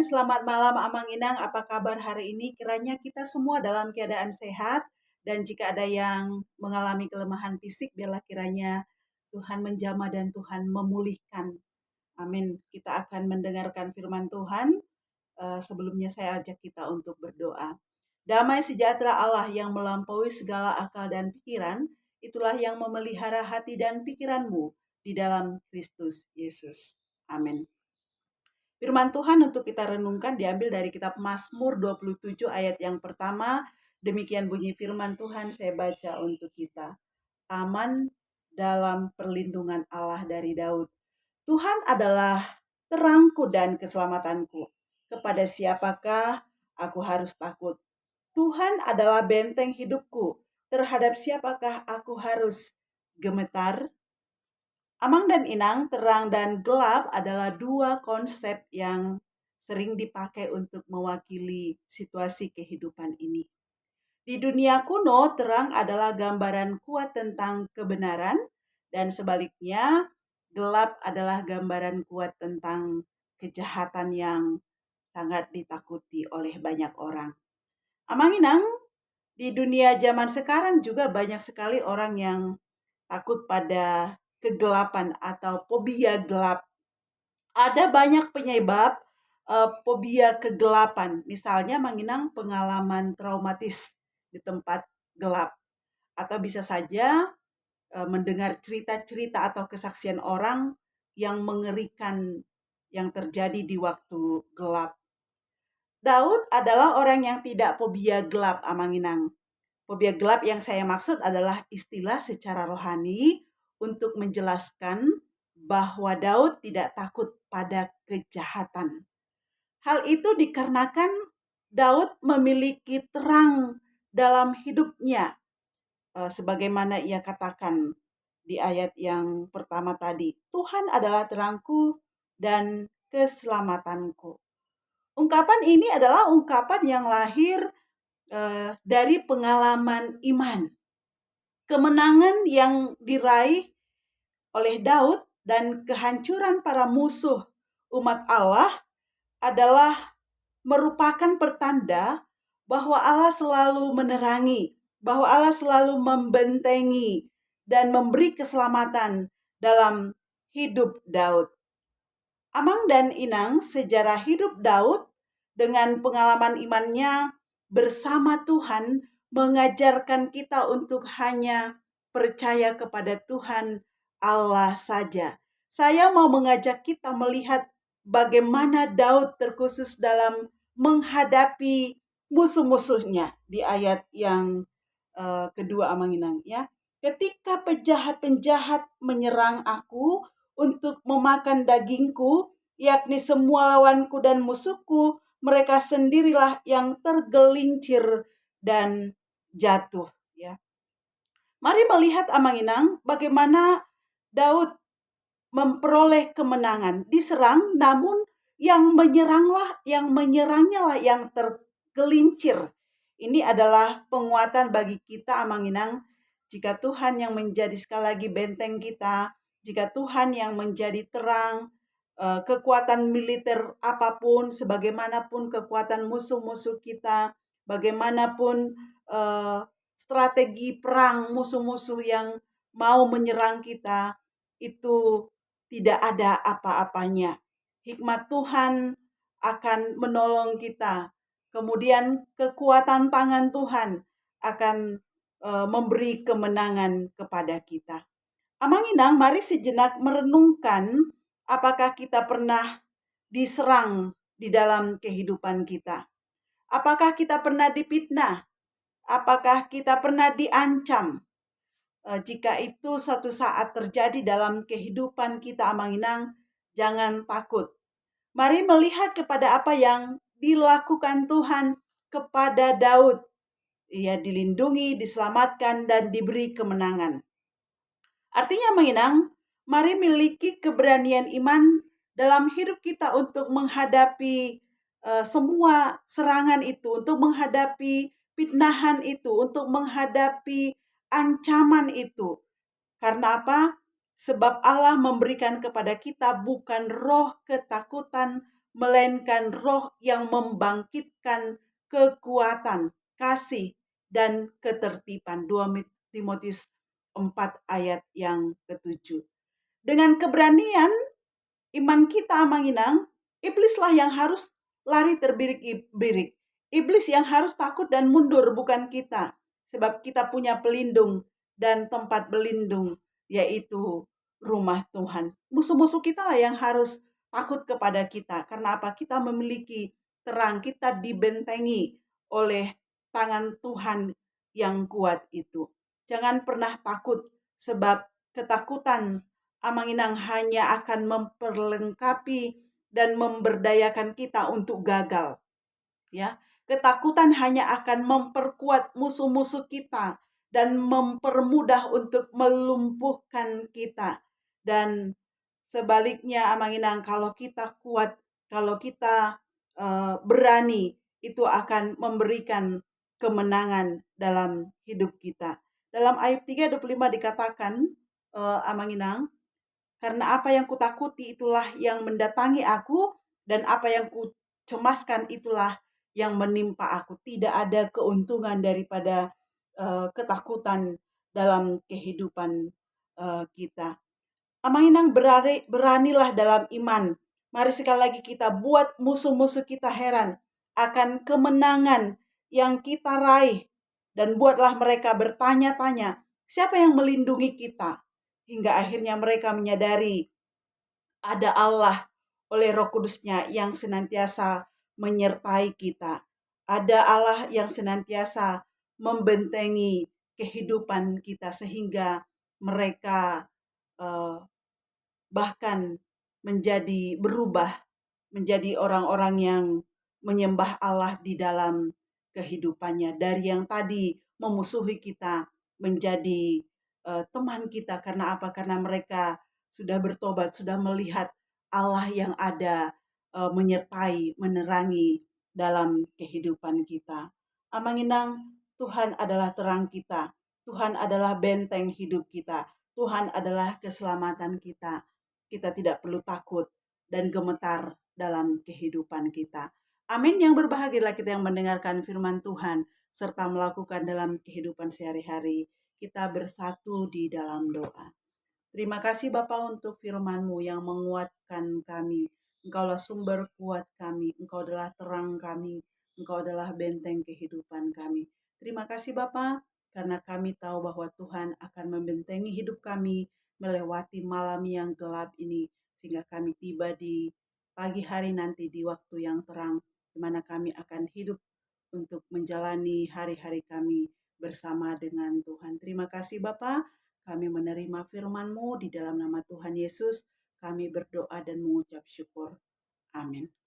selamat malam Amang Inang. Apa kabar hari ini? Kiranya kita semua dalam keadaan sehat dan jika ada yang mengalami kelemahan fisik, biarlah kiranya Tuhan menjamah dan Tuhan memulihkan. Amin. Kita akan mendengarkan firman Tuhan. Sebelumnya saya ajak kita untuk berdoa. Damai sejahtera Allah yang melampaui segala akal dan pikiran, itulah yang memelihara hati dan pikiranmu di dalam Kristus Yesus. Amin. Firman Tuhan untuk kita renungkan diambil dari kitab Mazmur 27 ayat yang pertama. Demikian bunyi firman Tuhan, saya baca untuk kita. Aman dalam perlindungan Allah dari Daud. Tuhan adalah terangku dan keselamatanku. Kepada siapakah aku harus takut? Tuhan adalah benteng hidupku. Terhadap siapakah aku harus gemetar? Amang dan Inang, terang dan gelap adalah dua konsep yang sering dipakai untuk mewakili situasi kehidupan ini. Di dunia kuno, terang adalah gambaran kuat tentang kebenaran dan sebaliknya, gelap adalah gambaran kuat tentang kejahatan yang sangat ditakuti oleh banyak orang. Amang Inang, di dunia zaman sekarang juga banyak sekali orang yang takut pada kegelapan atau fobia gelap. Ada banyak penyebab fobia kegelapan. Misalnya mengenang pengalaman traumatis di tempat gelap. Atau bisa saja mendengar cerita-cerita atau kesaksian orang yang mengerikan yang terjadi di waktu gelap. Daud adalah orang yang tidak fobia gelap, Amanginang. Fobia gelap yang saya maksud adalah istilah secara rohani untuk menjelaskan bahwa Daud tidak takut pada kejahatan. Hal itu dikarenakan Daud memiliki terang dalam hidupnya. Sebagaimana ia katakan di ayat yang pertama tadi. Tuhan adalah terangku dan keselamatanku. Ungkapan ini adalah ungkapan yang lahir dari pengalaman iman. Kemenangan yang diraih oleh Daud dan kehancuran para musuh umat Allah adalah merupakan pertanda bahwa Allah selalu menerangi, bahwa Allah selalu membentengi dan memberi keselamatan dalam hidup Daud. Amang dan Inang, sejarah hidup Daud dengan pengalaman imannya bersama Tuhan mengajarkan kita untuk hanya percaya kepada Tuhan Allah saja. Saya mau mengajak kita melihat bagaimana Daud terkhusus dalam menghadapi musuh-musuhnya di ayat yang kedua Amanginang ya. Ketika penjahat-penjahat menyerang aku untuk memakan dagingku, yakni semua lawanku dan musuhku, mereka sendirilah yang tergelincir dan jatuh ya. Mari melihat Amanginang bagaimana Daud memperoleh kemenangan, diserang namun yang menyerangnya lah yang tergelincir. Ini adalah penguatan bagi kita Amanginang jika Tuhan yang menjadi sekali lagi benteng kita, jika Tuhan yang menjadi terang, kekuatan militer apapun, sebagaimanapun kekuatan musuh-musuh kita, bagaimanapun strategi perang musuh-musuh yang mau menyerang kita, itu tidak ada apa-apanya. Hikmat Tuhan akan menolong kita. Kemudian kekuatan tangan Tuhan akan memberi kemenangan kepada kita. Amanginang, mari sejenak merenungkan apakah kita pernah diserang di dalam kehidupan kita. Apakah kita pernah difitnah? Apakah kita pernah diancam? Jika itu suatu saat terjadi dalam kehidupan kita Amanginang, jangan takut. Mari melihat kepada apa yang dilakukan Tuhan kepada Daud. Ia dilindungi, diselamatkan, dan diberi kemenangan. Artinya Amanginang, mari miliki keberanian iman dalam hidup kita untuk menghadapi semua serangan itu, untuk menghadapi fitnahan itu, untuk menghadapi ancaman itu. Karena apa? Sebab Allah memberikan kepada kita bukan roh ketakutan, melainkan roh yang membangkitkan kekuatan, kasih, dan ketertiban. 2 Timotius 4 ayat yang ke-7. Dengan keberanian iman kita Amanginang, iblislah yang harus lari terbirik-birik. Iblis yang harus takut dan mundur, bukan kita. Sebab kita punya pelindung dan tempat berlindung, yaitu rumah Tuhan. Musuh-musuh kita lah yang harus takut kepada kita. Karena apa? Kita memiliki terang, kita dibentengi oleh tangan Tuhan yang kuat itu. Jangan pernah takut, sebab ketakutan Amanginang hanya akan memperlengkapi dan memberdayakan kita untuk gagal. Ya, ketakutan hanya akan memperkuat musuh-musuh kita dan mempermudah untuk melumpuhkan kita. Dan sebaliknya Amanginang, kalau kita kuat, kalau kita berani, itu akan memberikan kemenangan dalam hidup kita. Dalam ayat 3:25 dikatakan, Amanginang, karena apa yang kutakuti itulah yang mendatangi aku, dan apa yang kucemaskan itulah yang menimpa aku. Tidak ada keuntungan daripada ketakutan dalam kehidupan kita. Amanginang, beranilah dalam iman. Mari sekali lagi kita buat musuh-musuh kita heran akan kemenangan yang kita raih. Dan buatlah mereka bertanya-tanya, siapa yang melindungi kita? Hingga akhirnya mereka menyadari ada Allah oleh Roh Kudusnya yang senantiasa menyertai kita. Ada Allah yang senantiasa membentengi kehidupan kita sehingga mereka eh, bahkan berubah menjadi orang-orang yang menyembah Allah di dalam kehidupannya. Dari yang tadi memusuhi kita menjadi teman kita. Karena apa? Karena mereka sudah bertobat, sudah melihat Allah yang ada menyertai, menerangi dalam kehidupan kita. Amanginang, Tuhan adalah terang kita. Tuhan adalah benteng hidup kita. Tuhan adalah keselamatan kita. Kita tidak perlu takut dan gemetar dalam kehidupan kita. Amin. Yang berbahagialah kita yang mendengarkan firman Tuhan serta melakukan dalam kehidupan sehari-hari. Kita bersatu di dalam doa. Terima kasih Bapa untuk firman-Mu yang menguatkan kami. Engkaulah sumber kuat kami, Engkau adalah terang kami, Engkau adalah benteng kehidupan kami. Terima kasih Bapa, karena kami tahu bahwa Tuhan akan membentengi hidup kami melewati malam yang gelap ini, sehingga kami tiba di pagi hari nanti di waktu yang terang, di mana kami akan hidup untuk menjalani hari-hari kami bersama dengan Tuhan. Terima kasih Bapa. Kami menerima firman-Mu di dalam nama Tuhan Yesus. Kami berdoa dan mengucap syukur. Amin.